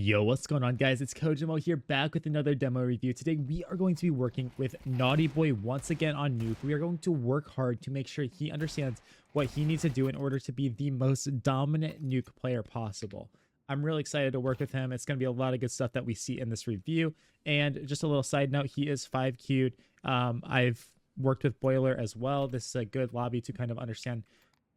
Yo, what's going on, guys? It's Kojimo here, back with another demo review. Today we are going to be working with Naughty Boy once again on Nuke. We are going to work hard to make sure he understands what he needs to do in order to be the most dominant Nuke player possible. I'm really excited to work with him. It's going to be a lot of good stuff that we see in this review. And just a little side note, he is 5Q'd. I've worked with Boiler as well. This is a good lobby to kind of understand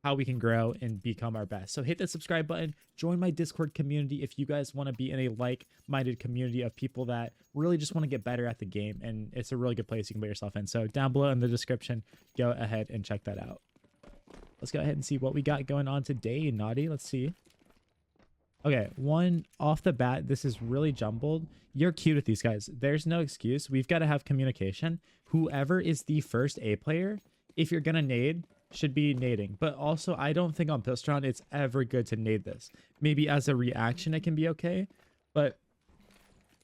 how we can grow and become our best. So hit the subscribe button, join my Discord community if you guys want to be in a like-minded community of people that really just want to get better at the game, and it's a really good place you can put yourself in. So down below in the description, go ahead and check that out. Let's go ahead and see what we got going on today, Naughty. Let's see. Okay, one off the bat, this is really jumbled. You're cute with these guys. There's no excuse. We've got to have communication. Whoever is the first A player, if you're gonna nade, should be nading. But also, I don't think on Pistron it's ever good to nade this. Maybe as a reaction it can be okay, but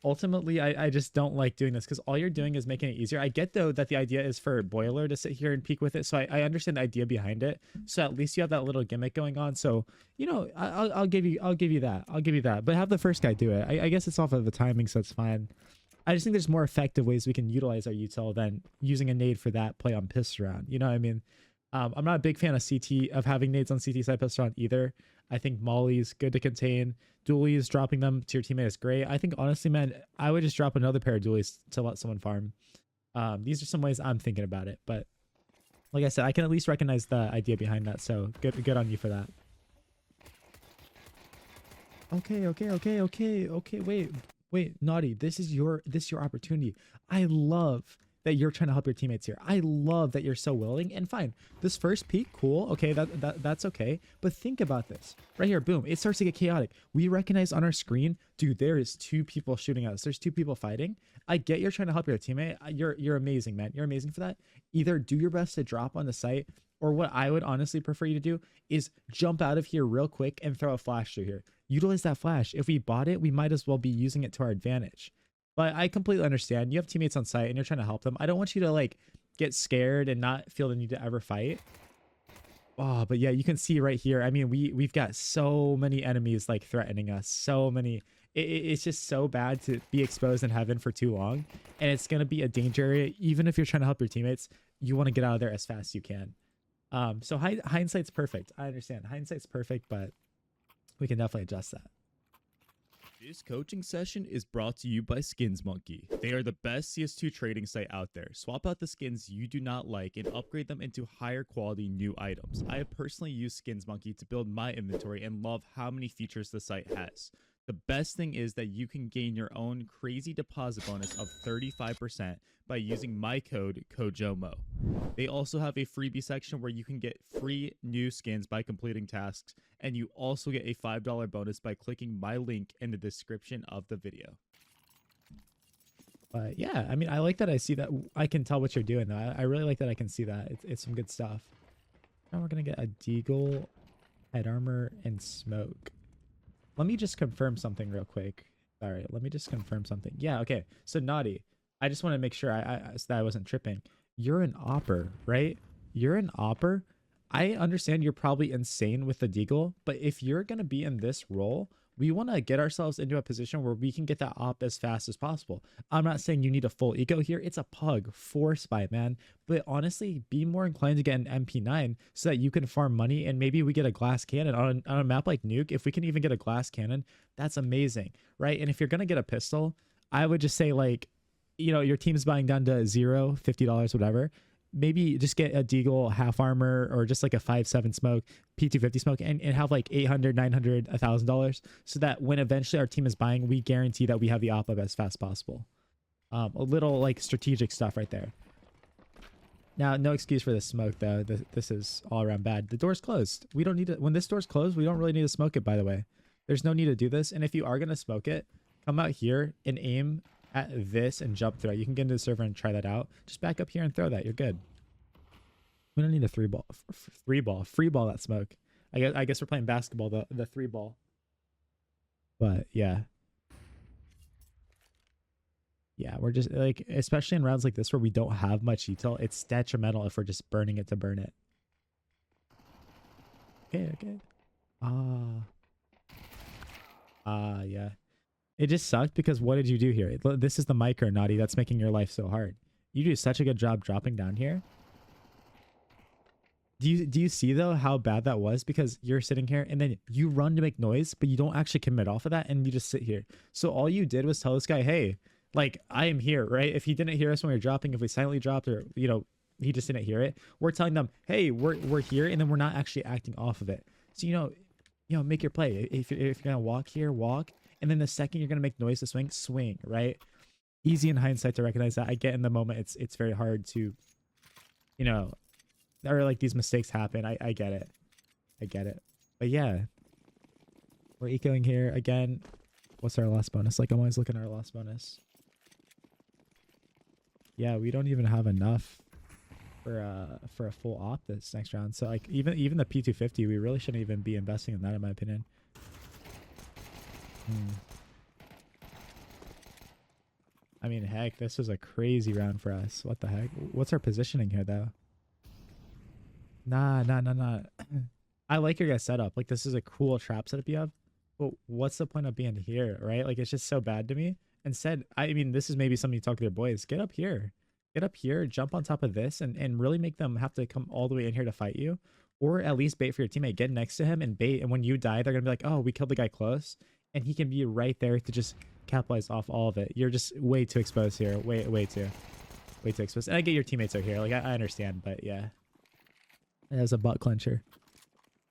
ultimately I just don't like doing this because all you're doing is making it easier. I get though that the idea is for Boiler to sit here and peek with it, so I understand the idea behind it. So at least you have that little gimmick going on. So you know, I'll give you that. But have the first guy do it. I guess it's off of the timing, so it's fine. I just think there's more effective ways we can utilize our util than using a nade for that play on Pistron. You know what I mean? I'm not a big fan of CT, of having nades on CT side Pistron either. I think Molly's good to contain. Dualies, dropping them to your teammate is great. I think, honestly, man, I would just drop another pair of dualies to let someone farm. These are some ways I'm thinking about it. But like I said, I can at least recognize the idea behind that. So good on you for that. Okay. Wait, Naughty, this is your opportunity. I love that you're trying to help your teammates here. I love that you're so willing. And fine, this first peak, cool. Okay, that's okay. But think about this right here. Boom, it starts to get chaotic. We recognize on our screen, dude, there is two people shooting at us. There's two people fighting. I get you're trying to help your teammate. You're amazing, man. You're amazing for that. Either do your best to drop on the site, or what I would honestly prefer you to do is jump out of here real quick and throw a flash through here. Utilize that flash. If we bought it, we might as well be using it to our advantage. But I completely understand. You have teammates on site and you're trying to help them. I don't want you to like get scared and not feel the need to ever fight. Oh, but yeah, you can see right here. I mean, we've got so many enemies like threatening us. So many. It's just so bad to be exposed in heaven for too long. And it's going to be a danger area. Even if you're trying to help your teammates, you want to get out of there as fast as you can. So hindsight's perfect. I understand. Hindsight's perfect, but we can definitely adjust that. This coaching session is brought to you by Skins Monkey. They are the best CS2 trading site out there. Swap out the skins you do not like and upgrade them into higher quality new items. I have personally used Skins Monkey to build my inventory and love how many features the site has. The best thing is that you can gain your own crazy deposit bonus of 35% by using my code KOJOMO. They also have a freebie section where you can get free new skins by completing tasks, and you also get a $5 bonus by clicking my link in the description of the video. But yeah, I mean, I like that I see that. I can tell what you're doing though. I really like that I can see that. It's some good stuff. Now we're going to get a deagle, head armor, and smoke. Let me just confirm something real quick. All right, let me just confirm something. Yeah, okay. So Naughty, I just want to make sure so that I wasn't tripping. You're an opper, right? You're an opper. I understand you're probably insane with the deagle, but if you're going to be in this role, we want to get ourselves into a position where we can get that op as fast as possible. I'm not saying you need a full eco here. It's a pug for spy, man. But honestly, be more inclined to get an MP9 so that you can farm money, and maybe we get a glass cannon on a map like Nuke. If we can even get a glass cannon, that's amazing, right? And if you're going to get a pistol, I would just say, like, you know, your team's buying down to $0, $50, whatever. Maybe just get a deagle half armor or just like a 5.7 smoke, P250 smoke, and have like $800, $900, $1,000, so that when eventually our team is buying, we guarantee that we have the op up as fast as possible. A little like strategic stuff right there. Now, no excuse for the smoke though. This is all around bad. The door's closed. We don't need to, when this door's closed, we don't really need to smoke it, by the way. There's no need to do this. And if you are going to smoke it, come out here and aim at this and jump through it. You can get into the server and try that out. Just back up here and throw that. You're good. We don't need a free ball that smoke. I guess we're playing basketball, the 3-ball. But yeah, we're just like, especially in rounds like this where we don't have much util, it's detrimental if we're just burning it to burn it. Okay. Yeah. It just sucked because what did you do here? This is the micro, Naughty, that's making your life so hard. You do such a good job dropping down here. Do you see though how bad that was? Because you're sitting here and then you run to make noise, but you don't actually commit off of that and you just sit here. So all you did was tell this guy, hey, like I am here, right? If he didn't hear us when we were dropping, if we silently dropped or he just didn't hear it, we're telling them, hey, we're here, and then we're not actually acting off of it. So make your play. If you're gonna walk here, walk, and then the second you're gonna make noise to swing, swing, right? Easy in hindsight to recognize that. I get in the moment it's very hard to, or like these mistakes happen. I get it. I get it. But yeah, we're ecoing here again. What's our loss bonus? Like I'm always looking at our loss bonus. Yeah, we don't even have enough for a full op this next round. So like even the P250, we really shouldn't even be investing in that in my opinion. I mean, heck, this was a crazy round for us. What the heck? What's our positioning here though? Nah. I like your guys' setup. Like this is a cool trap setup you have. But what's the point of being here, right? Like it's just so bad to me. Instead, I mean, this is maybe something you talk to your boys. Get up here. Get up here, jump on top of this, and really make them have to come all the way in here to fight you. Or at least bait for your teammate. Get next to him and bait. And when you die, they're going to be like, oh, we killed the guy close. And he can be right there to just capitalize off all of it. You're just way too exposed here. Way too exposed. And I get your teammates are here. Like, I understand. But yeah. As a butt clencher.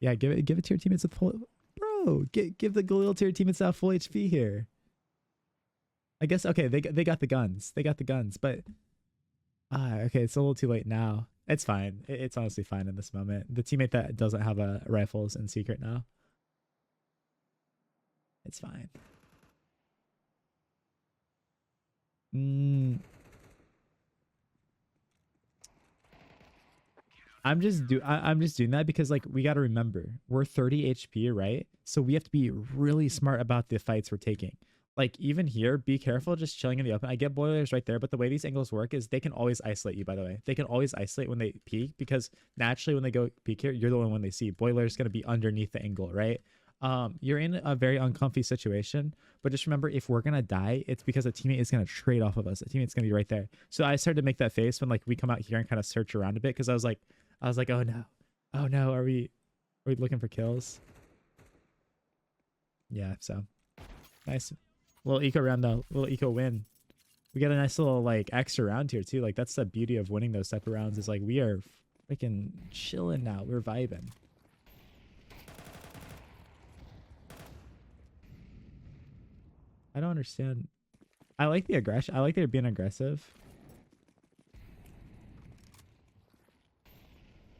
Yeah, give it to your teammates with full... Bro, give the Galil to your teammates out full HP here. I guess, okay, they got the guns. They got the guns, but... okay, it's a little too late now. It's fine. It's honestly fine in this moment. The teammate that doesn't have a rifle is in secret now. It's fine. I'm just doing that because like we got to remember we're 30 HP, right? So we have to be really smart about the fights we're taking. Like even here, be careful just chilling in the open. I get boilers right there, but the way these angles work is they can always isolate you, by the way. They can always isolate when they peek because naturally when they go peek here, you're the only one they see. Boiler's going to be underneath the angle, right? You're in a very uncomfy situation, but just remember if we're going to die, it's because a teammate is going to trade off of us. A teammate's going to be right there. So I started to make that face when like we come out here and kind of search around a bit because I was like, oh no, are we looking for kills? Yeah, so nice. Little eco round though, little eco win. We got a nice little like extra round here too. Like that's the beauty of winning those type of rounds is like we are freaking chilling now. We're vibing. I don't understand. I like the aggression. I like they're being aggressive.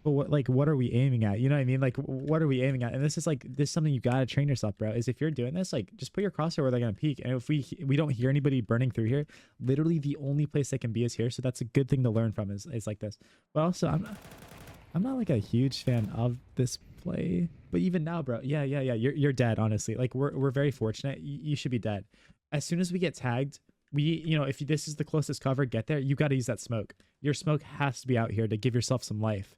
But what are we aiming at? You know what I mean? Like what are we aiming at? And this is something you gotta train yourself, bro. Is if you're doing this, like just put your crosshair where they're gonna peek. And if we don't hear anybody burning through here, literally the only place they can be is here. So that's a good thing to learn from is like this. But also I'm not like a huge fan of this play. But even now, bro, yeah, you're dead, honestly. Like we're very fortunate. You should be dead. As soon as we get tagged, if this is the closest cover, get there, you gotta use that smoke. Your smoke has to be out here to give yourself some life.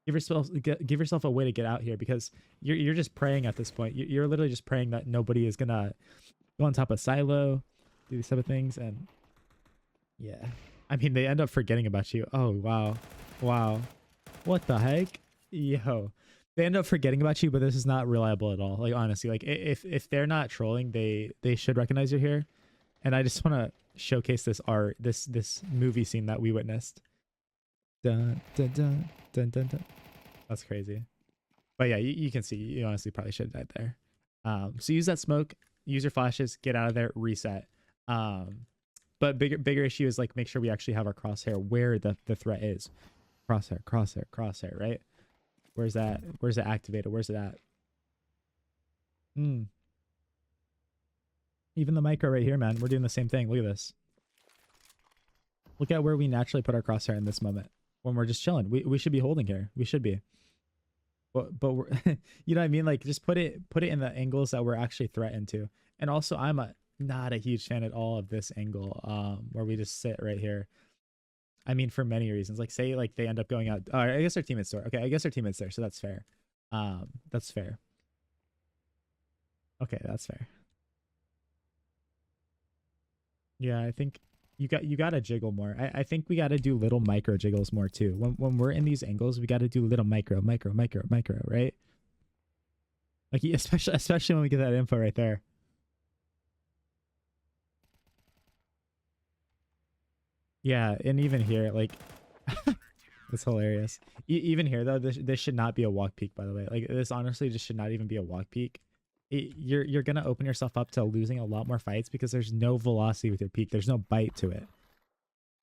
Give yourself a way to get out here because you're just praying at this point. You're literally just praying that nobody is gonna go on top of silo, do these type of things, and yeah. I mean, they end up forgetting about you. Oh wow, what the heck, yo? They end up forgetting about you, but this is not reliable at all. Like honestly, like if they're not trolling, they should recognize you're here. And I just want to showcase this art, this movie scene that we witnessed. Dun, dun, dun, dun, dun, dun. That's crazy. But yeah, you can see you honestly probably should have died there. So use that smoke, use your flashes, get out of there, reset. But bigger issue is like make sure we actually have our crosshair where the threat is. Crosshair, right? Where's that? Where's it activated? Where's it at? Even the micro right here, man. We're doing the same thing. Look at this. Look at where we naturally put our crosshair in this moment. When we're just chilling, we should be holding here. We should be, but we're, you know what I mean? Like just put it in the angles that we're actually threatened to. And also, I'm not a huge fan at all of this angle, where we just sit right here. I mean, for many reasons. Like say like they end up going out. I guess our teammates there. Okay, I guess our teammates there, so that's fair. That's fair. Okay, that's fair. Yeah, I think you gotta jiggle more. I think we gotta do little micro jiggles more too. When we're in these angles, we gotta do little micro, right? Like especially when we get that info right there. Yeah, and even here, like it's hilarious. Even here though, this should not be a walk peak, by the way. Like this honestly just should not even be a walk peak. You're gonna open yourself up to losing a lot more fights because there's no velocity with your peak. There's no bite to it.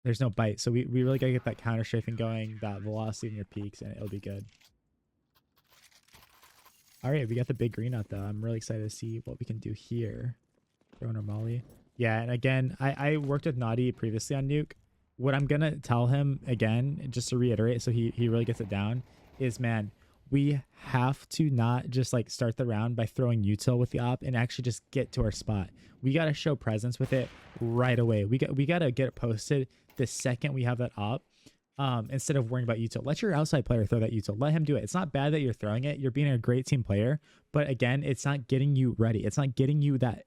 There's no bite. So we really gotta get that counter strafing going, that velocity in your peaks, and it'll be good. All right, we got the big green out though. I'm really excited to see what we can do here. Throwing our molly. Yeah, and again, I worked with Naughty previously on Nuke. What I'm gonna tell him again, just to reiterate, so he really gets it down, is man, we have to not just like start the round by throwing util with the op and actually just get to our spot. We gotta show presence with it right away. We gotta get it posted the second we have that op. Instead of worrying about util. Let your outside player throw that util. Let him do it. It's not bad that you're throwing it. You're being a great team player, but again, it's not getting you ready. It's not getting you that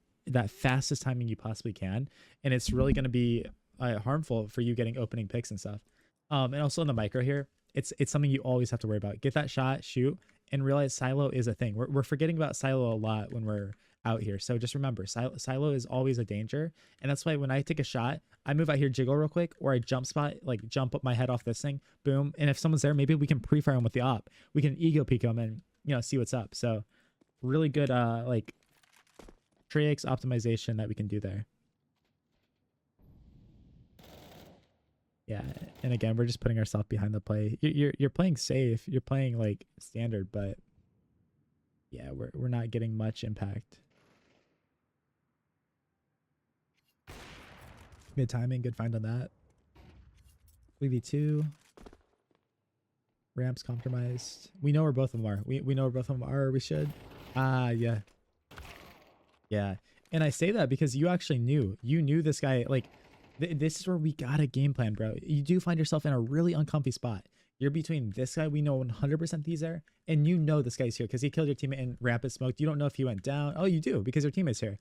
fastest timing you possibly can, and it's really going to be harmful for you getting opening picks and stuff. And also in the micro here, it's something you always have to worry about. Get that shot, shoot, and realize silo is a thing. We're forgetting about silo a lot when we're out here. So just remember, silo is always a danger, and that's why when I take a shot, I move out here, jiggle real quick, or I jump spot, like jump up my head off this thing, boom. And if someone's there, maybe we can pre-fire them with the op. We can ego peek them and see what's up. So really good like tricks optimization that we can do there. Yeah, and again, we're just putting ourselves behind the play. You're playing safe. You're playing like standard, but yeah, we're not getting much impact. Good timing, good find on that. 3v2. Ramps compromised. We know where both of them are. We know where both of them are. We should. Yeah. Yeah. And I say that because you actually knew. You knew this guy. Like, this is where we got a game plan, bro. You do find yourself in a really uncomfy spot. You're between this guy, we know 100% he's there, and you know this guy's here because he killed your teammate and ramp is smoked. You don't know if he went down. Oh, you do because your teammate's here.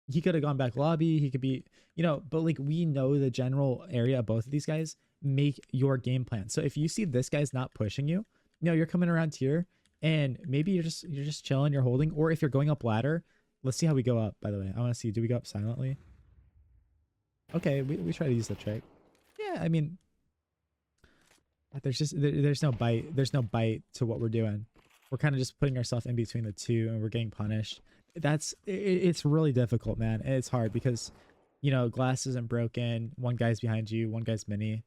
He could have gone back lobby. He could be, but like we know the general area of both of these guys. Make your game plan. So if you see this guy's not pushing you, you're coming around here and maybe you're just chilling, you're holding, or if you're going up ladder, let's see how we go up, by the way. I want to see, do we go up silently? Okay, we try to use the trick. Yeah, I mean, there's no bite. There's no bite to what we're doing. We're kind of just putting ourselves in between the two and we're getting punished. It's really difficult, man. And it's hard because, glass isn't broken. One guy's behind you, one guy's mini.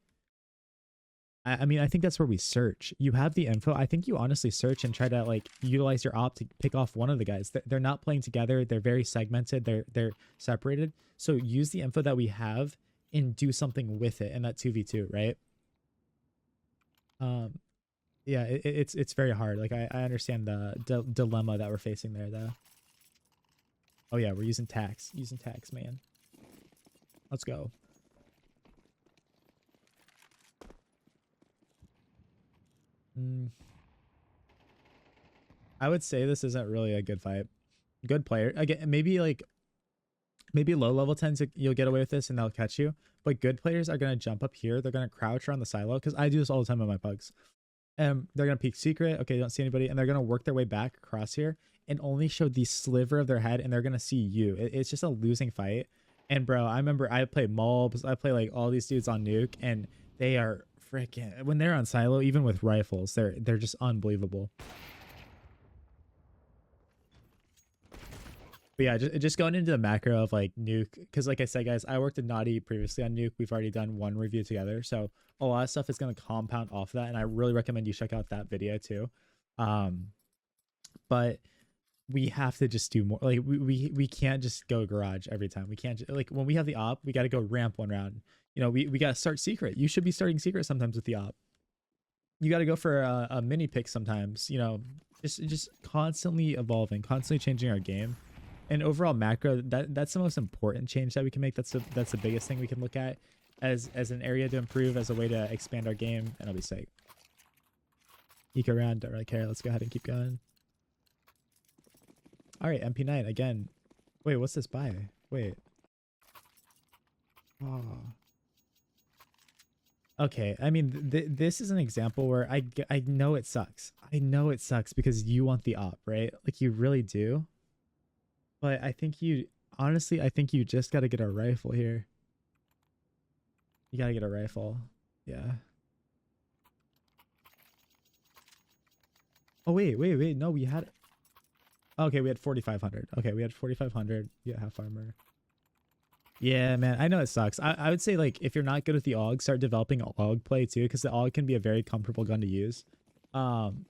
I mean, I think that's where we search. You have the info. I think you honestly search and try to like utilize your op to pick off one of the guys. They're not playing together. They're very segmented. They're separated. So use the info that we have and do something with it in that 2v2, right? Yeah, it's very hard. Like I understand the dilemma that we're facing there though. Oh yeah, we're using tax. Using tax, man. Let's go. I would say this isn't really a good fight. Good player. Again, maybe low level 10s you'll get away with this and they'll catch you. But good players are gonna jump up here. They're gonna crouch around the silo because I do this all the time with my pugs. They're gonna peek secret. Okay, don't see anybody, and they're gonna work their way back across here and only show the sliver of their head, and they're gonna see you. It's just a losing fight. And bro, I remember I play Mulbs. I play like all these dudes on Nuke, and they are freaking when they're on silo, even with rifles, they're just unbelievable. But yeah, just going into the macro of like Nuke, because like I said, guys, I worked with Naughty previously on Nuke. We've already done one review together, so a lot of stuff is going to compound off that, and I really recommend you check out that video too. But we have to just do more. Like we can't just go garage every time. We can't like when we have the op, we got to go ramp one round. We got to start secret. You should be starting secret sometimes with the op. You got to go for a mini pick sometimes. Just constantly evolving, constantly changing our game. And overall macro, that's the most important change that we can make. That's the biggest thing we can look at as an area to improve, as a way to expand our game, and it'll be sick. Eco around, don't really care. Let's go ahead and keep going. All right, MP9 again. Wait, what's this buy? Wait. Oh. Okay, I mean, this is an example where I know it sucks. I know it sucks because you want the op, right? Like you really do. But I think you, honestly, I think you just got to get a rifle here. You got to get a rifle. Yeah. Oh, wait. No, we had, okay, we had 4,500. Okay, we had 4,500. Yeah, half armor. Yeah, man, I know it sucks. I would say, like, if you're not good with the AUG, start developing AUG play too, because the AUG can be a very comfortable gun to use. Um,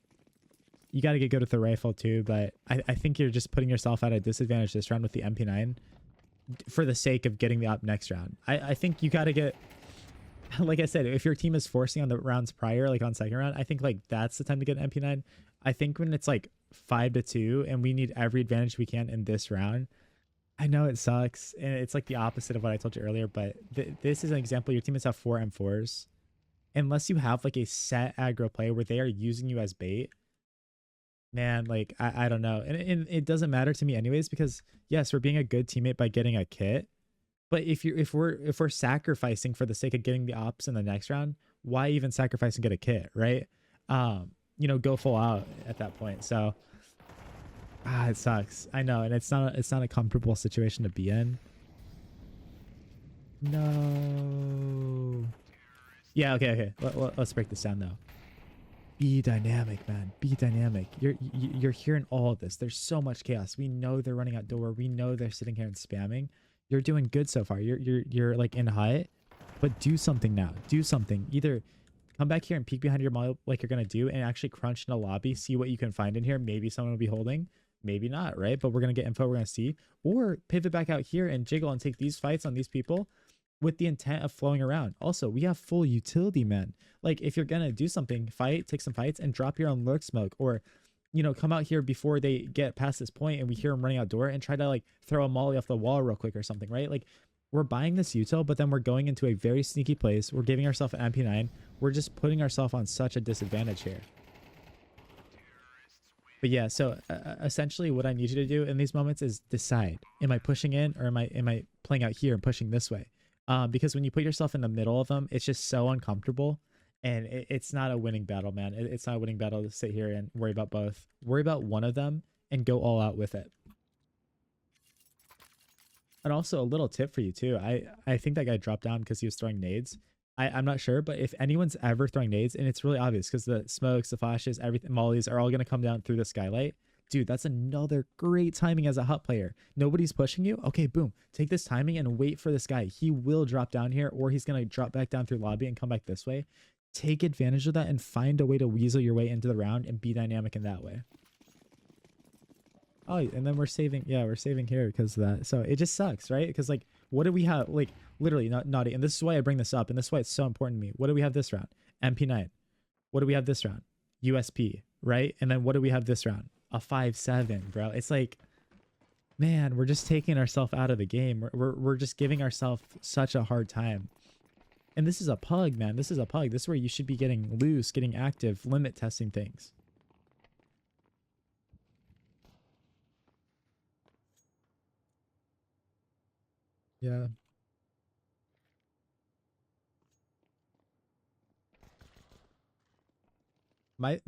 you got to get good with the rifle too, but I think you're just putting yourself at a disadvantage this round with the MP9 for the sake of getting the up next round. I think you got to get, like I said, if your team is forcing on the rounds prior, like on second round, I think like that's the time to get an MP9. I think when it's like 5-2 and we need every advantage we can in this round, I know it sucks, and it's like the opposite of what I told you earlier, but this is an example. Your teammates have 4 M4s. Unless you have like a set aggro play where they are using you as bait, man, like I don't know. And it doesn't matter to me anyways, because yes, we're being a good teammate by getting a kit. But if we're sacrificing for the sake of getting the ops in the next round, why even sacrifice and get a kit, right? Go full out at that point. So it sucks. I know, and it's not a comfortable situation to be in. No. Yeah, okay. Let's break this down though. Be dynamic, man. Be dynamic. You're hearing all of this. There's so much chaos. We know they're running out door. We know they're sitting here and spamming. You're doing good so far. You're like in high, but do something now. Do something. Either come back here and peek behind your model like you're gonna do, and actually crunch in a lobby, see what you can find in here. Maybe someone will be holding, maybe not, right? But we're gonna get info. We're gonna see, or pivot back out here and jiggle and take these fights on these people with the intent of flowing around. Also, we have full utility, man. Like if you're gonna do something, fight, take some fights, and drop your own lurk smoke, or come out here before they get past this point and we hear them running out door and try to like throw a molly off the wall real quick or something, right? Like we're buying this util, but then we're going into a very sneaky place. We're giving ourselves an MP9. We're just putting ourselves on such a disadvantage here. But yeah, so essentially what I need you to do in these moments is decide, am I pushing in, or am I playing out here and pushing this way? Because when you put yourself in the middle of them, it's just so uncomfortable, and it's not a winning battle, man. It's not a winning battle to sit here and worry about both. Worry about one of them and go all out with it. And also a little tip for you too. I think that guy dropped down because he was throwing nades. I'm not sure, but if anyone's ever throwing nades, and it's really obvious because the smokes, the flashes, everything, mollies are all going to come down through the skylight. Dude, that's another great timing as a hut player. Nobody's pushing you. Okay, boom. Take this timing and wait for this guy. He will drop down here, or he's going to drop back down through lobby and come back this way. Take advantage of that and find a way to weasel your way into the round and be dynamic in that way. Oh, and then we're saving. Yeah, we're saving here because of that. So it just sucks, right? Because like, what do we have? Like literally not naughty. And this is why I bring this up. And this is why it's so important to me. What do we have this round? MP9. What do we have this round? USP, right? And then what do we have this round? A 5.7, bro. It's like, man, we're just taking ourselves out of the game. We're just giving ourselves such a hard time. And this is a pug, man. This is a pug. This is where you should be getting loose, getting active, limit testing things. Yeah. My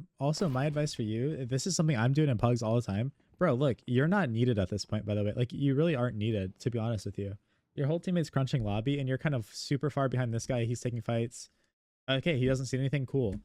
advice for you, this is something I'm doing in pugs all the time. Bro, look, you're not needed at this point, by the way. Like, you really aren't needed, to be honest with you. Your whole teammate's crunching lobby, and you're kind of super far behind this guy. He's taking fights. Okay, he doesn't see anything cool.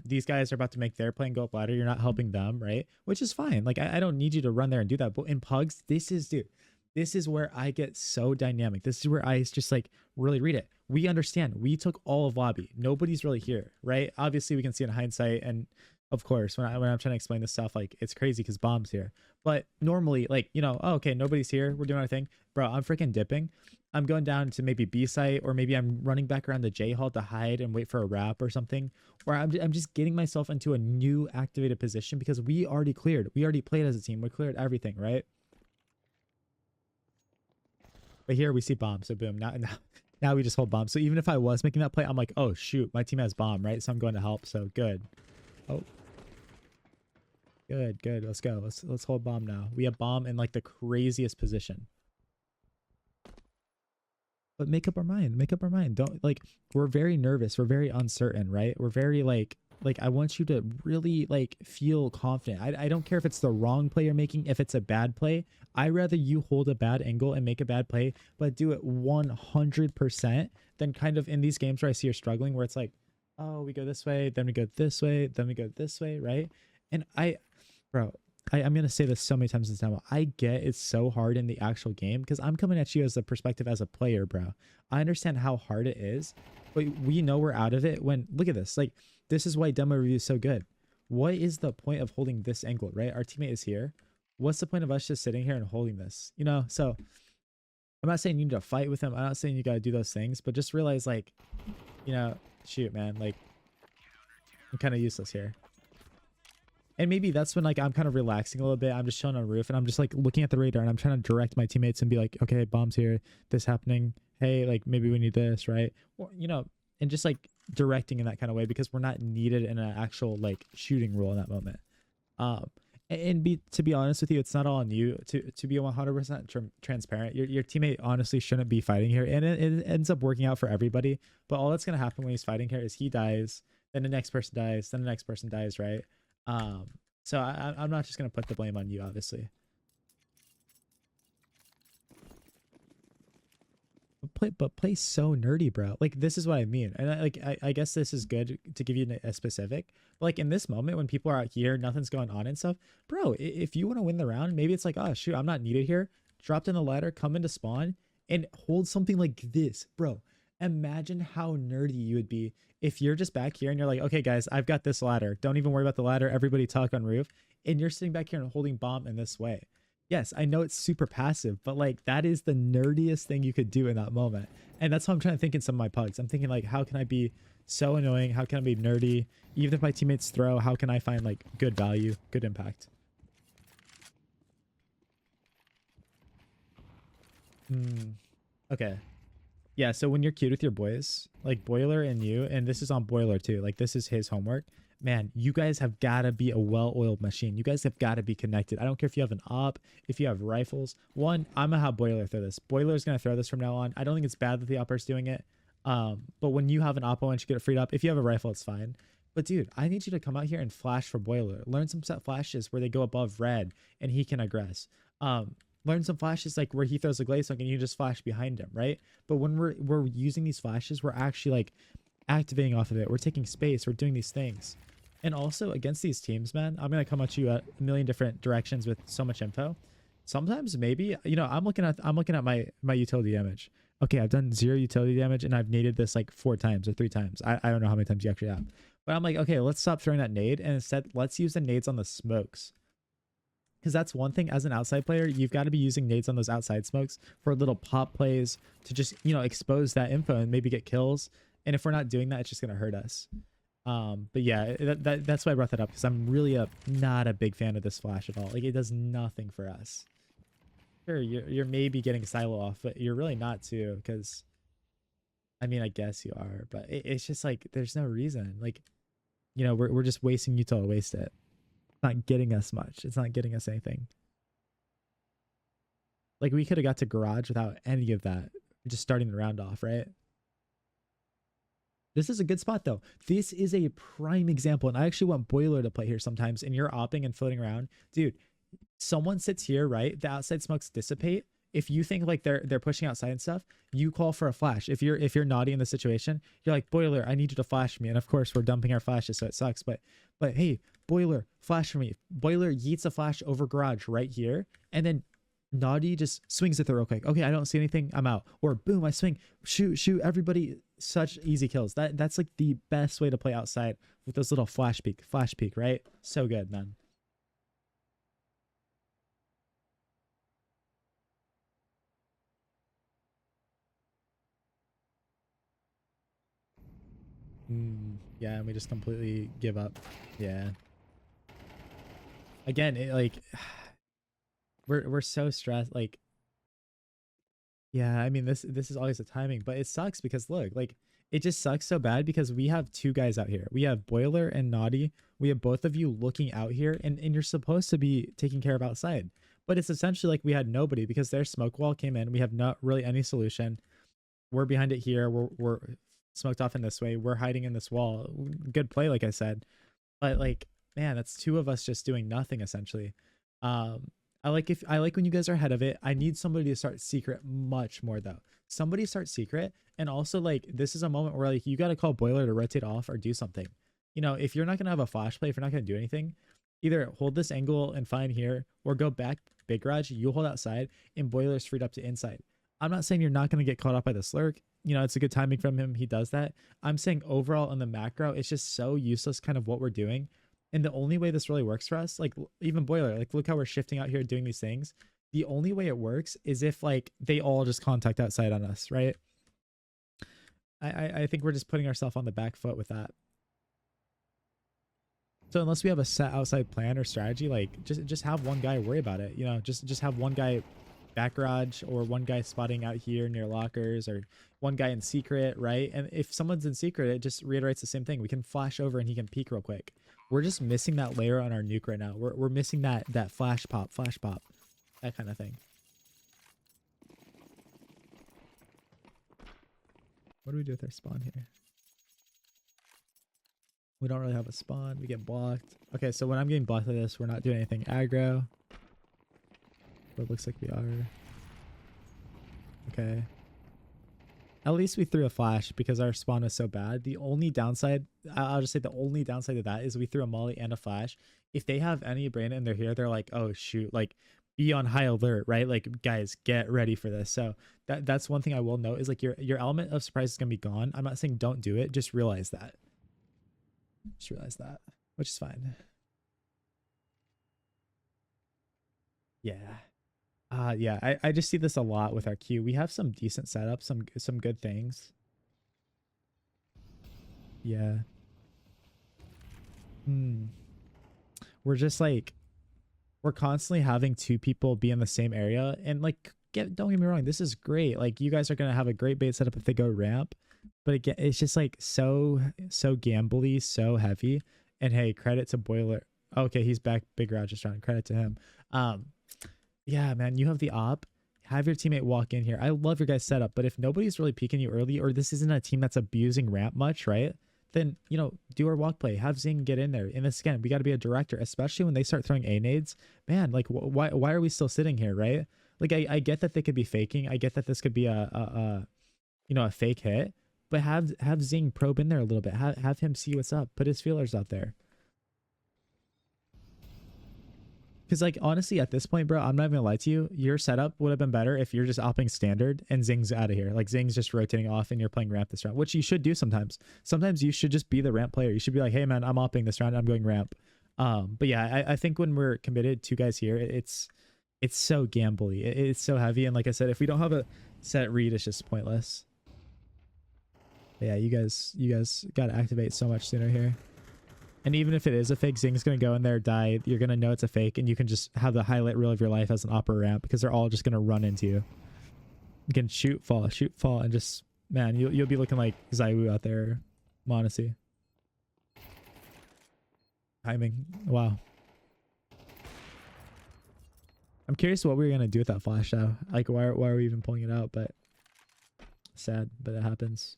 These guys are about to make their plane go up ladder. You're not helping them, right? Which is fine. Like, I don't need you to run there and do that. But in pugs, dude, this is where I get so dynamic. This is where I just like really read it. We understand. We took all of lobby. Nobody's really here, right? Obviously, we can see in hindsight, and of course, when I'm trying to explain this stuff, like it's crazy because bomb's here. But normally, like oh, okay, nobody's here. We're doing our thing, bro. I'm freaking dipping. I'm going down to maybe B site, or maybe I'm running back around the J hall to hide and wait for a wrap or something. Or I'm just getting myself into a new activated position because we already cleared. We already played as a team. We cleared everything, right? But here we see bomb. So boom. Now we just hold bomb. So even if I was making that play, I'm like, oh shoot, my team has bomb, right? So I'm going to help. So good. Oh, good. Let's go. Let's hold bomb now. We have bomb in like the craziest position. but make up our mind. Make up our mind. Don't like we're very nervous. We're very uncertain, right? We're very like I want you to really like feel confident. I don't care if it's the wrong play you're making, if it's a bad play. I rather you hold a bad angle and make a bad play, but do it 100% than kind of in these games where I see you're struggling, where it's like, oh, we go this way, then we go this way, then we go this way, right? And bro, I'm gonna say this so many times this demo. I get it's so hard in the actual game because I'm coming at you as a perspective as a player, bro. I understand how hard it is, but we know we're out of it when look at this. Like, this is why demo review is so good. What is the point of holding this angle, right? Our teammate is here. What's the point of us just sitting here and holding this? You know, so I'm not saying you need to fight with him. I'm not saying you gotta do those things, but just realize like, you know, shoot, man, like I'm kind of useless here. And maybe that's when like I'm kind of relaxing a little bit. I'm just chilling on roof and I'm just like looking at the radar and I'm trying to direct my teammates and be like, okay, bombs here, this happening. Hey, like maybe we need this, right? Or, you know, and just like directing in that kind of way because we're not needed in an actual like shooting role in that moment. And to be honest with you, it's not all on you to be 100% transparent. Your teammate honestly shouldn't be fighting here, and it ends up working out for everybody. But all that's gonna happen when he's fighting here is he dies, then the next person dies, then the next person dies, right? So I'm not just gonna put the blame on you, obviously. But play so nerdy, bro. Like this is what I mean, and I guess this is good to give you a specific. But like in this moment when people are out here, nothing's going on and stuff, bro. If you want to win the round, maybe it's like, oh shoot, I'm not needed here. Dropped in the ladder, come into spawn, and hold something like this, bro. Imagine how nerdy you would be if you're just back here and you're like, okay, guys, I've got this ladder. Don't even worry about the ladder. Everybody talk on roof, and you're sitting back here and holding bomb in this way. Yes, I know it's super passive, but like that is the nerdiest thing you could do in that moment. And that's what I'm trying to think in some of my pugs. I'm thinking like, how can I be so annoying? How can I be nerdy? Even if my teammates throw, how can I find like good value, good impact? Okay. Yeah, so when you're cute with your boys, like Boiler and you, and this is on Boiler too, like this is his homework. Man, you guys have got to be a well-oiled machine. You guys have got to be connected. I don't care if you have an op, if you have rifles. One, I'm gonna have Boiler throw this. Boiler's gonna throw this from now on. I don't think it's bad that the opper's doing it. But when you have an oppo and you get it freed up, if you have a rifle, it's fine. But dude, I need you to come out here and flash for Boiler. Learn some set flashes where they go above red and he can aggress. Learn some flashes like where he throws a glaze smoke and you just flash behind him, right? But when we're using these flashes, we're actually like activating off of it. We're taking space. We're doing these things. And also against these teams, man, I'm gonna come at you at a million different directions with so much info. Sometimes maybe, you know, I'm looking at my utility damage. Okay, I've done 0 utility damage and I've naded this like 4 times or 3 times. I don't know how many times you actually have. But I'm like, okay, let's stop throwing that nade and instead let's use the nades on the smokes. Because that's one thing as an outside player, you've got to be using nades on those outside smokes for little pop plays to just, you know, expose that info and maybe get kills. And if we're not doing that, it's just going to hurt us. But yeah, that's why I brought that up, because I'm really not a big fan of this flash at all. Like it does nothing for us. Sure, you're maybe getting silo off, but you're really not too, because I mean, I guess you are, but it's just like there's no reason. Like, you know, we're just wasting util to waste it. It's not getting us much. It's not getting us anything. Like we could have got to garage without any of that. Just starting the round off, right? This is a good spot though. This is a prime example. And I actually want Boiler to play here sometimes. And you're opping and floating around. Dude, someone sits here, right? The outside smokes dissipate. If you think like they're pushing outside and stuff, you call for a flash. If you're naughty in the situation, you're like, Boiler, I need you to flash me. And of course we're dumping our flashes, so it sucks. But hey, Boiler, flash for me. Boiler yeets a flash over garage right here. And then Naughty just swings it there real quick. Okay, I don't see anything. I'm out. Or boom, I swing. Shoot. Everybody, such easy kills. That's like the best way to play outside with those little flash peek, right? So good, man. Yeah, and we just completely give up. Yeah. Again, it like we're so stressed. Like, yeah, I mean this is always the timing, but it sucks because look, like it just sucks so bad because we have 2 guys out here. We have Boiler and Naughty. We have both of you looking out here, and you're supposed to be taking care of outside. But it's essentially like we had nobody because their smoke wall came in. We have not really any solution. We're behind it here. We're smoked off in this way. We're hiding in this wall. Good play, like I said. But like, man, that's two of us just doing nothing essentially. Um, I like when you guys are ahead of it. I need somebody to start secret much more though. Somebody start secret, and also like this is a moment where like you got to call boiler to rotate off or do something. You know, if you're not gonna have a flash play, if you're not gonna do anything, either hold this angle and find here, or go back big garage. You hold outside, and boiler's freed up to inside. I'm not saying you're not gonna get caught up by the slurk. You know, it's a good timing from him. He does that. I'm saying overall on the macro, it's just so useless kind of what we're doing. And the only way this really works for us, like even boiler, like look how we're shifting out here doing these things. The only way it works is if like they all just contact outside on us, right? I think we're just putting ourselves on the back foot with that. So unless we have a set outside plan or strategy, like just have one guy worry about it. You know, just have one guy back garage, or one guy spotting out here near lockers, or one guy in secret, right? And if someone's in secret, it just reiterates the same thing. We can flash over and he can peek real quick. We're just missing that layer on our nuke right now. We're missing that flash pop, that kind of thing. What do we do with our spawn here? We don't really have a spawn. We get blocked. Okay, so when I'm getting blocked like this, we're not doing anything aggro. But it looks like we are. Okay. At least we threw a flash because our spawn was so bad. The only downside, I'll just say the only downside of that is we threw a molly and a flash. If they have any brain and they're here, they're like, oh shoot, like be on high alert, right? Like guys, get ready for this. So that's one thing I will note is like your element of surprise is gonna be gone. I'm not saying don't do it, just realize that. Just realize that, which is fine. Yeah. Yeah, I just see this a lot with our queue. We have some decent setups, some good things. Yeah. We're just like, we're constantly having two people be in the same area, and like, don't get me wrong, this is great. Like you guys are gonna have a great bait setup if they go ramp, but again, it's just like so gambly, so heavy. And hey, credit to boiler. Okay, he's back big garage restaurant. Credit to him. Yeah, man, you have the op. Have your teammate walk in here. I love your guys' setup, but if nobody's really peeking you early, or this isn't a team that's abusing ramp much, right? Then, you know, do our walk play. Have Zing get in there. And this, again, we got to be a director, especially when they start throwing A nades. Man, like, why are we still sitting here, right? Like, I get that they could be faking. I get that this could be a fake hit. But have Zing probe in there a little bit. Have him see what's up. Put his feelers out there. Because, like, honestly, at this point, bro, I'm not even gonna lie to you. Your setup would have been better if you're just opping standard and Zing's out of here. Like, Zing's just rotating off and you're playing ramp this round, which you should do sometimes. Sometimes you should just be the ramp player. You should be like, hey, man, I'm opping this round. I'm going ramp. But yeah, I think when we're committed, two guys here, it's so gambly. It's so heavy. And like I said, if we don't have a set read, it's just pointless. But yeah, you guys got to activate so much sooner here. And even if it is a fake, Zing's going to go in there, die. You're going to know it's a fake, and you can just have the highlight reel of your life as an opera ramp because they're all just going to run into you. You can shoot, fall, and just, man, you'll be looking like Zaiwu out there, Monacy. Timing. Wow. I'm curious what we were going to do with that flash, though. Like, why are we even pulling it out? But sad, but it happens.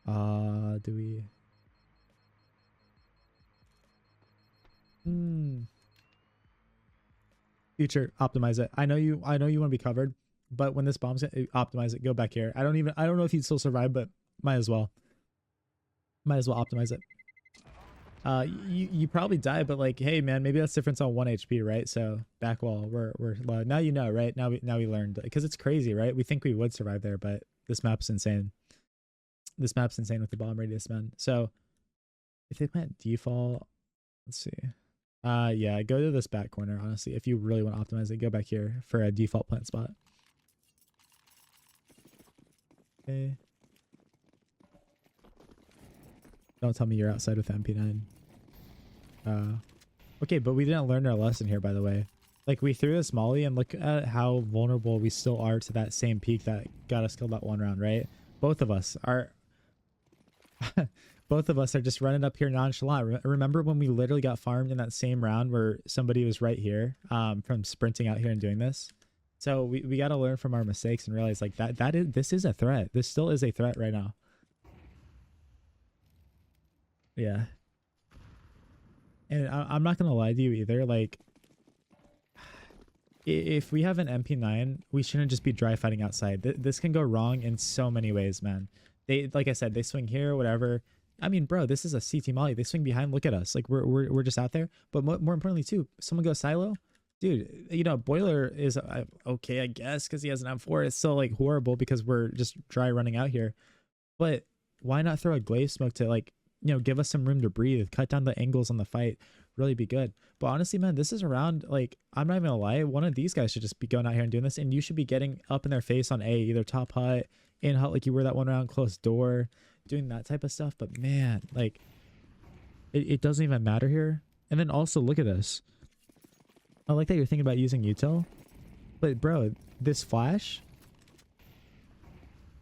Do we... Future, optimize it. I know you want to be covered, but when this bomb's optimize it, go back here. I don't know if he'd still survive, but might as well optimize it. You probably die, but like, hey man, maybe that's difference on 1 HP, right? So back wall, we're low. Now you know, right? Now we learned, because it's crazy, right? We think we would survive there, but this map's insane. This map's insane with the bomb radius, man. So if they plant default, let's see. Yeah, go to this back corner, honestly. If you really want to optimize it, go back here for a default plant spot. Okay. Don't tell me you're outside with MP9. Okay, but we didn't learn our lesson here, by the way. Like, we threw this molly, and look at how vulnerable we still are to that same peak that got us killed that one round, right? Both of us are... Both of us are just running up here nonchalant. Remember when we literally got farmed in that same round where somebody was right here from sprinting out here and doing this? So we got to learn from our mistakes and realize like this is a threat. This still is a threat right now. Yeah. And I'm not going to lie to you either. Like, if we have an MP9, we shouldn't just be dry fighting outside. This can go wrong in so many ways, man. They, like I said, they swing here, whatever. I mean, bro, this is a CT molly. They swing behind. Look at us. Like we're just out there. But more importantly, too, someone goes silo. Dude, you know, Boiler is okay, I guess, because he has an M4. It's still like horrible because we're just dry running out here. But why not throw a glaive smoke to, like, you know, give us some room to breathe, cut down the angles on the fight, really be good. But honestly, man, this is around, like, I'm not even gonna lie, one of these guys should just be going out here and doing this, and you should be getting up in their face on A, either top hut, in hut, like you were that one round, close door, doing that type of stuff. But man, like, it doesn't even matter here. And then also look at this. I like that you're thinking about using util, but bro, this flash,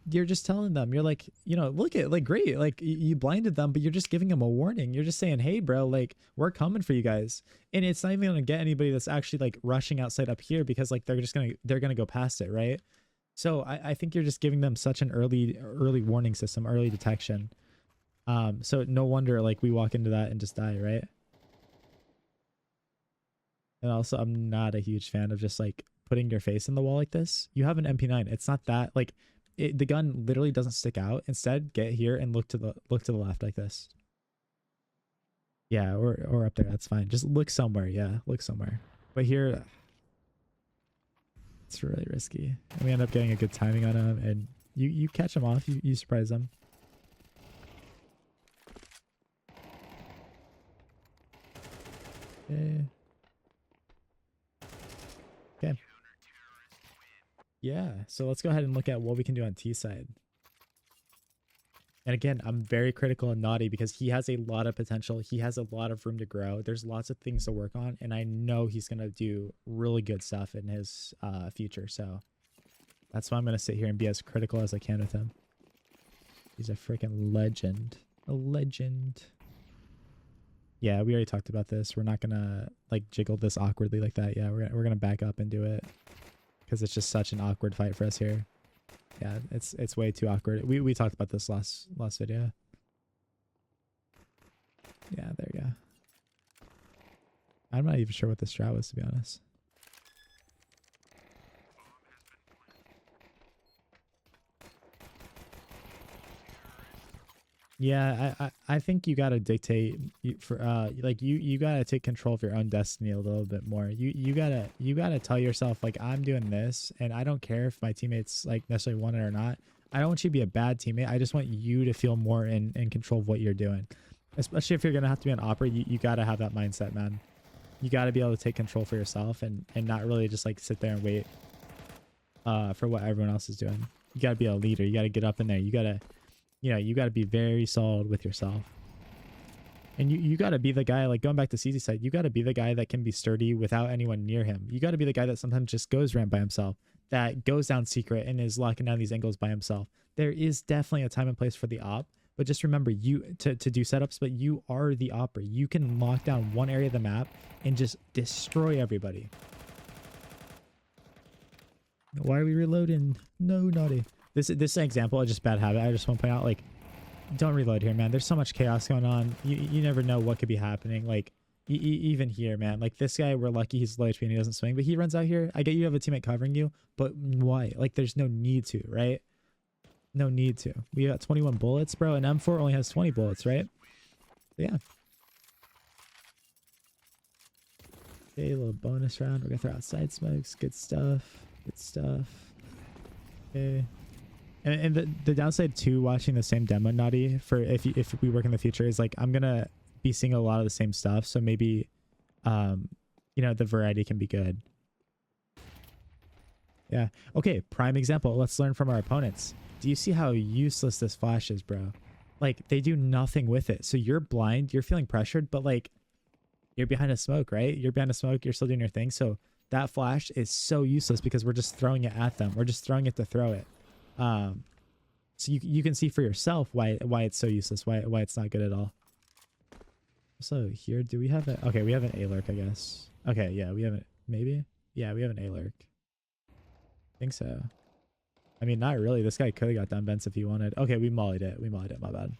you're just telling them, you're like, you know, look at, like, great, like you blinded them, but you're just giving them a warning. You're just saying, hey bro, like, we're coming for you guys. And it's not even gonna get anybody that's actually like rushing outside up here, because like they're gonna go past it, right? So I think you're just giving them such an early warning system, early detection. So no wonder like we walk into that and just die, right? And also, I'm not a huge fan of just like putting your face in the wall like this. You have an MP9. It's not that like the gun literally doesn't stick out. Instead, get here and look to the left like this. Yeah, or up there. That's fine. Just look somewhere. Yeah, look somewhere. But here, it's really risky. And we end up getting a good timing on him, and you catch him off. You surprise him. Okay. Okay. Yeah, so let's go ahead and look at what we can do on T side. And again, I'm very critical of Naughty because he has a lot of potential. He has a lot of room to grow. There's lots of things to work on, and I know he's going to do really good stuff in his future. So that's why I'm going to sit here and be as critical as I can with him. He's a freaking legend. A legend. Yeah, we already talked about this. We're not going to like jiggle this awkwardly like that. Yeah, we're going to back up and do it because it's just such an awkward fight for us here. Yeah, it's way too awkward. We talked about this last video. Yeah, there you go. I'm not even sure what the strat was, to be honest. Yeah, I think you gotta dictate like you gotta take control of your own destiny a little bit more. You gotta tell yourself like, I'm doing this and I don't care if my teammates like necessarily want it or not. I don't want you to be a bad teammate. I just want you to feel more in control of what you're doing. Especially if you're gonna have to be an opera, you gotta have that mindset, man. You gotta be able to take control for yourself and not really just like sit there and wait for what everyone else is doing. You gotta be a leader. You gotta get up in there. You gotta be very solid with yourself. And you got to be the guy, like going back to CZ side, you got to be the guy that can be sturdy without anyone near him. You got to be the guy that sometimes just goes ramp by himself, that goes down secret and is locking down these angles by himself. There is definitely a time and place for the op, but just remember to do setups, but you are the opera. You can lock down one area of the map and just destroy everybody. Why are we reloading? No, Naughty. This is an example of just bad habit. I just want to point out, like, don't reload here, man. There's so much chaos going on. You never know what could be happening. Like, even here, man. Like, this guy, we're lucky he's low HP and he doesn't swing, but he runs out here. I get you have a teammate covering you, but why? Like, there's no need to, right? No need to. We got 21 bullets, bro, and M4 only has 20 bullets, right? So, yeah. Okay, a little bonus round. We're gonna throw out side smokes. Good stuff. Good stuff. Okay. And the downside to watching the same demo, Naughty, for if we work in the future, is like I'm gonna be seeing a lot of the same stuff. So maybe, you know, the variety can be good. Yeah. Okay. Prime example. Let's learn from our opponents. Do you see how useless this flash is, bro? Like, they do nothing with it. So you're blind. You're feeling pressured, but like, you're behind a smoke, right? You're behind a smoke. You're still doing your thing. So that flash is so useless because we're just throwing it at them. We're just throwing it to throw it. So you can see for yourself why it's so useless, why it's not good at all. So here, do we have it? Okay, we have an A lurk, I guess. Okay, yeah, we have it. Maybe. Yeah, we have an A lurk. think so. I mean, not really. This guy could have got down vents if he wanted. Okay, we mollied it. We mollied it. My bad.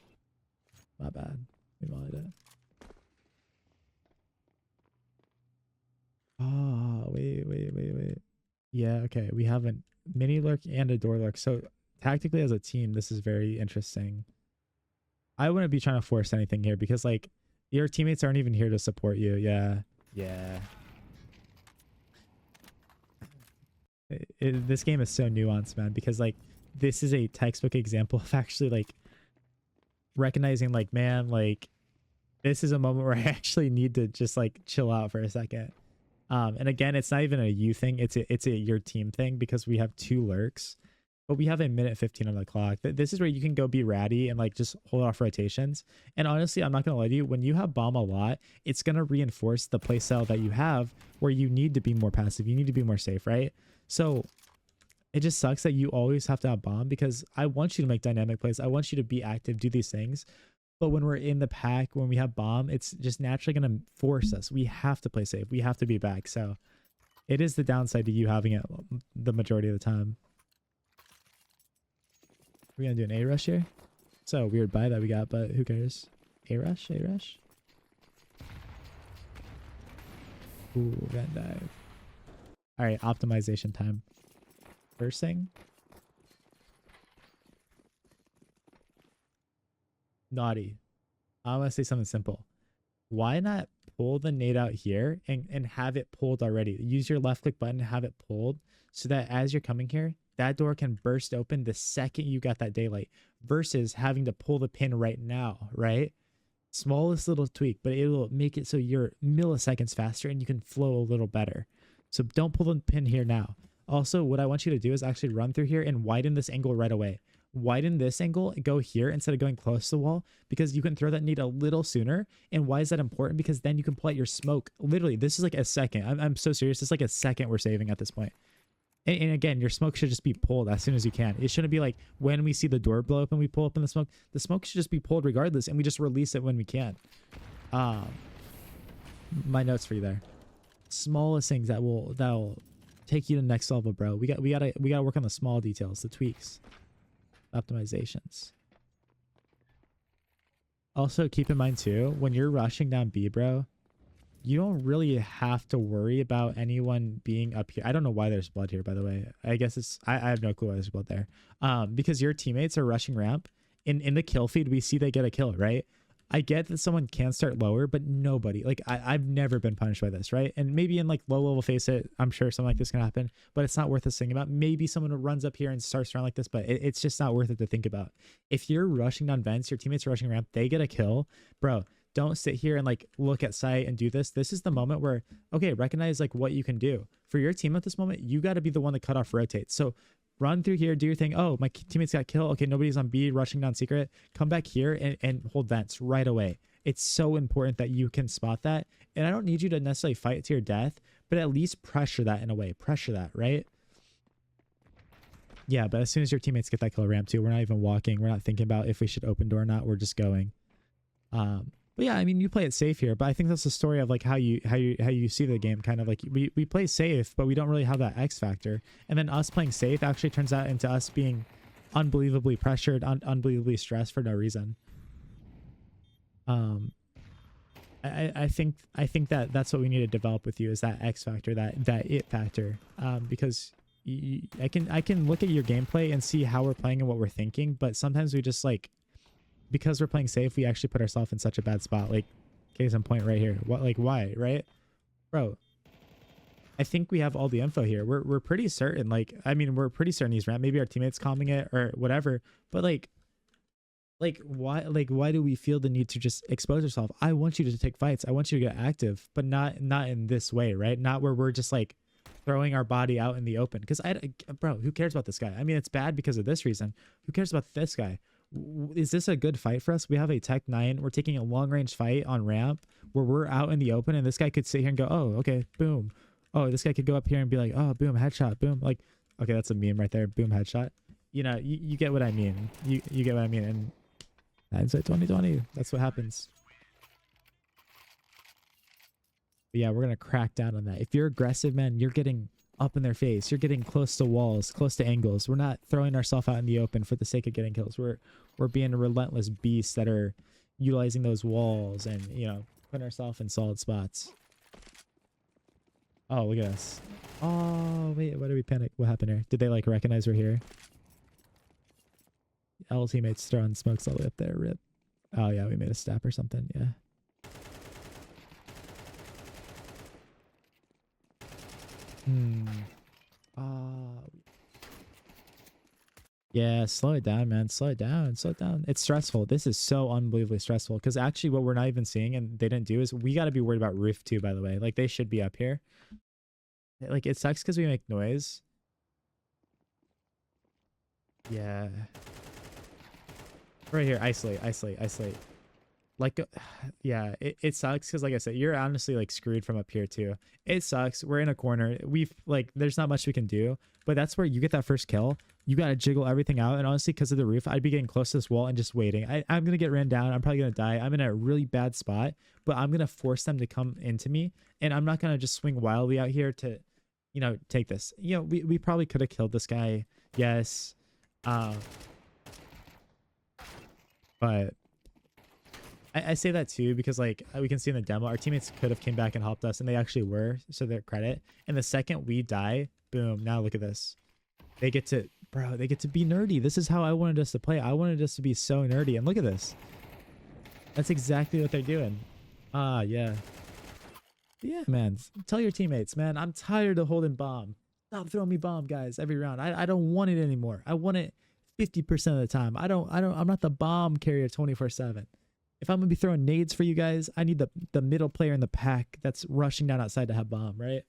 My bad. We mollied it. Oh, wait. Yeah, okay. We have a mini lurk and a door lurk. So tactically as a team, this is very interesting. I wouldn't be trying to force anything here because like your teammates aren't even here to support you. Yeah. Yeah. This game is so nuanced, man, because like this is a textbook example of actually like recognizing like, man, like this is a moment where I actually need to just like chill out for a second. And again, it's not even a you thing. It's a your team thing because we have 2 lurks, but we have a minute 15 on the clock. This is where you can go be ratty and like just hold off rotations. And honestly, I'm not going to lie to you. When you have bomb a lot, it's going to reinforce the playstyle that you have where you need to be more passive. You need to be more safe, right? So it just sucks that you always have to have bomb because I want you to make dynamic plays. I want you to be active, do these things. But when we're in the pack, when we have bomb, it's just naturally going to force us. We have to play safe. We have to be back. So it is the downside to you having it the majority of the time. We're going to do an A rush here. So weird buy that we got, but who cares? A rush, A rush. Ooh, vent dive. All right, optimization time. First thing. Naughty. I want to say something simple. Why not pull the nade out here and have it pulled already? Use your left click button and have it pulled so that as you're coming here, that door can burst open the second you got that daylight versus having to pull the pin right now, right? Smallest little tweak, but it will make it so you're milliseconds faster and you can flow a little better. So don't pull the pin here now. Also, what I want you to do is actually run through here and widen this angle right away. Widen this angle and go here instead of going close to the wall because you can throw that nade a little sooner. And why is that important? Because then you can pull out your smoke. Literally, this is like a second. I'm so serious. It's like a second we're saving at this point. And again, your smoke should just be pulled as soon as you can. It shouldn't be like when we see the door blow up and we pull up in the smoke. The smoke should just be pulled regardless, and we just release it when we can. My notes for you there. Smallest things that'll take you to the next level, bro. We gotta work on the small details, the tweaks, optimizations. Also, keep in mind too, when you're rushing down B, bro, you don't really have to worry about anyone being up here. I don't know why there's blood here, by the way. I guess it's I have no clue why there's blood there. Because your teammates are rushing ramp. In the kill feed, we see they get a kill, right? I get that someone can start lower, but nobody, like I've never been punished by this, right? And maybe in like low level face it, I'm sure something like this can happen, but it's not worth us thinking about. Maybe someone runs up here and starts around like this, but it's just not worth it to think about. If you're rushing down vents, your teammates are rushing ramp, they get a kill, bro. Don't sit here and like look at sight and do this. This is the moment where, okay, recognize like what you can do. For your team at this moment, you got to be the one that cut off rotates. So run through here, do your thing. Oh, my teammates got killed. Okay, nobody's on B, rushing down secret. Come back here and hold vents right away. It's so important that you can spot that. And I don't need you to necessarily fight to your death, but at least pressure that in a way. Pressure that, right? Yeah, but as soon as your teammates get that kill ramp too, we're not even walking. We're not thinking about if we should open door or not. We're just going. But yeah, I mean, you play it safe here, but I think that's the story of like how you see the game. Kind of like we play safe, but we don't really have that X factor. And then us playing safe actually turns out into us being unbelievably pressured, unbelievably stressed for no reason. I think that that's what we need to develop with you is that X factor, that it factor. Because I can look at your gameplay and see how we're playing and what we're thinking, but sometimes we just like, because we're playing safe, we actually put ourselves in such a bad spot. Like, case in point right here. What, like, why, right? Bro, I think we have all the info here. We're pretty certain. Like, I mean, we're pretty certain he's ramp. Maybe our teammates calming it or whatever. But like why do we feel the need to just expose ourselves? I want you to take fights. I want you to get active, but not in this way, right? Not where we're just like throwing our body out in the open. Because bro, who cares about this guy? I mean, it's bad because of this reason. Who cares about this guy? Is this a good fight for us? We have a Tech 9. We're taking a long range fight on ramp where we're out in the open, and this guy could sit here and go, oh, okay, boom. Oh, this guy could go up here and be like, oh, boom, headshot, boom. Like, okay, that's a meme right there. Boom, headshot. You know, you get what I mean. You get what I mean. And hindsight 2020, that's what happens. But yeah, we're going to crack down on that. If you're aggressive, man, you're getting up in their face. You're getting close to walls, close to angles. We're not throwing ourselves out in the open for the sake of getting kills. We're being relentless beasts that are utilizing those walls and, you know, putting ourselves in solid spots. Oh, look at us. Oh, wait, why did we panic? What happened here? Did they like recognize we're here? L teammates throwing smokes all the way up there. Rip. Oh yeah, we made a step or something. Yeah. Yeah, slow it down, man. Slow it down. Slow it down. It's stressful. This is so unbelievably stressful because actually what we're not even seeing and they didn't do is we got to be worried about roof too, by the way. Like they should be up here. Like it sucks because we make noise. Yeah. Right here. Isolate, isolate, isolate. Like, yeah, it sucks because like I said, you're honestly like screwed from up here too. It sucks. We're in a corner. We've like, there's not much we can do, but that's where you get that first kill. You got to jiggle everything out. And honestly, because of the roof, I'd be getting close to this wall and just waiting. I'm going to get ran down. I'm probably going to die. I'm in a really bad spot, but I'm going to force them to come into me. And I'm not going to just swing wildly out here to, you know, take this. You know, we probably could have killed this guy. Yes. But I say that too because like we can see in the demo, our teammates could have came back and helped us and they actually were, so their credit. And the second we die, boom, now look at this. They get to, bro, they get to be nerdy. This is how I wanted us to play. I wanted us to be so nerdy. And look at this. That's exactly what they're doing. Yeah. Yeah, man. Tell your teammates, man, I'm tired of holding bomb. Stop throwing me bomb, guys, every round. I don't want it anymore. I want it 50% of the time. I'm not the bomb carrier 24/7. If I'm gonna be throwing nades for you guys, I need the middle player in the pack that's rushing down outside to have bomb, right?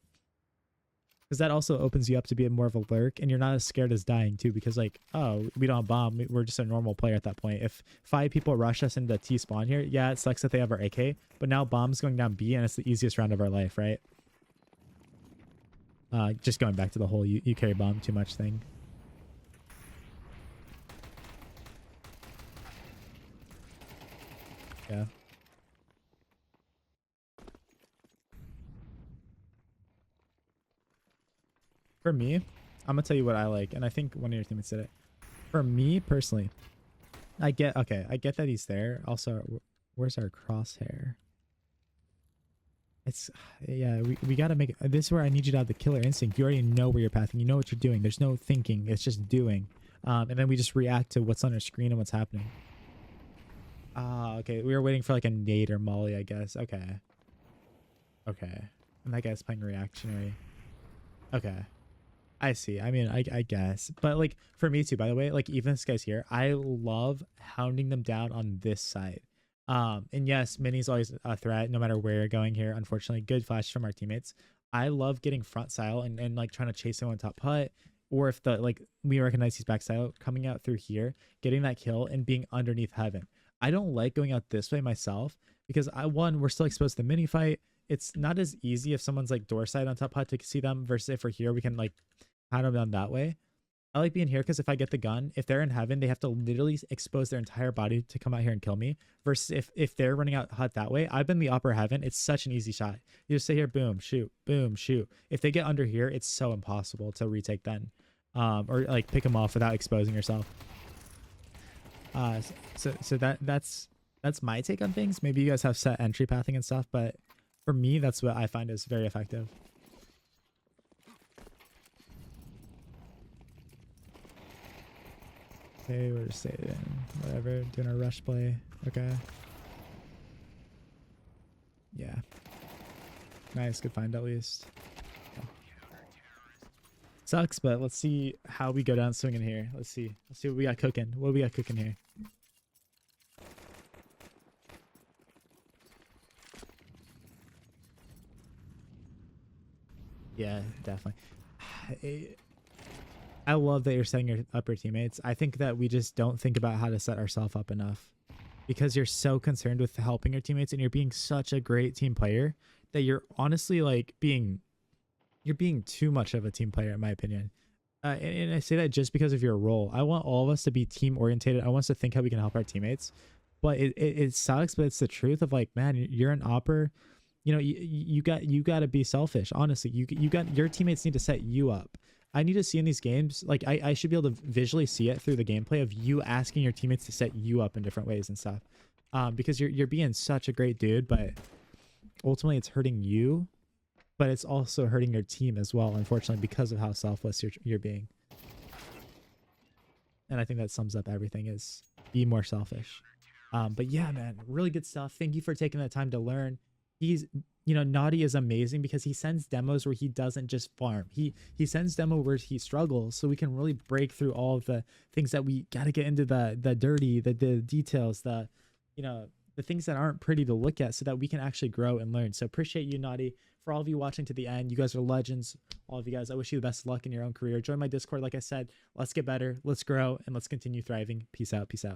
Because that also opens you up to be more of a lurk, and you're not as scared as dying too. Because like, oh, we don't have bomb, we're just a normal player at that point. If 5 people rush us into T spawn here, yeah, it sucks that they have our AK, but now bomb's going down B, and it's the easiest round of our life, right? Just going back to the whole you carry bomb too much thing. Yeah. For me, I'm gonna tell you what I like, and I think one of your teammates said it. For me personally, I get that he's there. Also, where's our crosshair? It's yeah, we gotta make this is where I need you to have the killer instinct. You already know where you're pathing. You know what you're doing. There's no thinking. It's just doing. And then we just react to what's on our screen and what's happening. Okay. We were waiting for like a nade or molly, I guess. Okay. Okay. And that guy's playing reactionary. Okay. I see. I mean, I guess. But like for me too, by the way, like even this guy's here, I love hounding them down on this side. And yes, Mini's always a threat no matter where you're going here. Unfortunately, good flash from our teammates. I love getting front style and like trying to chase him on top hut. Or if the like we recognize he's back style coming out through here, getting that kill and being underneath heaven. I don't like going out this way myself because we're still exposed to the mini fight. It's not as easy if someone's like door side on top hut to see them versus if we're here, we can like hound them down that way. I like being here because if I get the gun, if they're in heaven, they have to literally expose their entire body to come out here and kill me. Versus if they're running out hut that way, I've been the upper heaven. It's such an easy shot. You just sit here, boom, shoot, boom, shoot. If they get under here, it's so impossible to retake then. Or like pick them off without exposing yourself. So that's my take on things. Maybe you guys have set entry pathing and stuff, but for me, that's what I find is very effective. Okay, we're just staying, whatever, doing our rush play. Okay. Yeah. Nice, good find at least. Yeah. Sucks, but let's see how we go down swinging here. Let's see what we got cooking. What do we got cooking here? Yeah, definitely. I love that you're setting up your teammates. I think that we just don't think about how to set ourselves up enough because you're so concerned with helping your teammates and you're being such a great team player that you're honestly like you're being too much of a team player in my opinion. And I say that just because of your role. I want all of us to be team orientated. I want us to think how we can help our teammates, but it sucks, but it's the truth of like, man, you're an opper. you got to be selfish. Honestly, you got your teammates need to set you up. I need to see in these games, like I should be able to visually see it through the gameplay of you asking your teammates to set you up in different ways and stuff. Because you're being such a great dude, but ultimately it's hurting you, but it's also hurting your team as well, unfortunately, because of how selfless you're being. And I think that sums up everything: is be more selfish. But yeah, man, really good stuff. Thank you for taking that time to learn. He's, Naughty is amazing because he sends demos where he doesn't just farm. He sends demo where he struggles, so we can really break through all of the things that we got to get into, the dirty, the details, the things that aren't pretty to look at, so that we can actually grow and learn. So appreciate you, Naughty. For all of you watching to the end, you guys are legends. All of you guys, I wish you the best of luck in your own career. Join my Discord. Like I said, let's get better, let's grow, and let's continue thriving. Peace out. Peace out.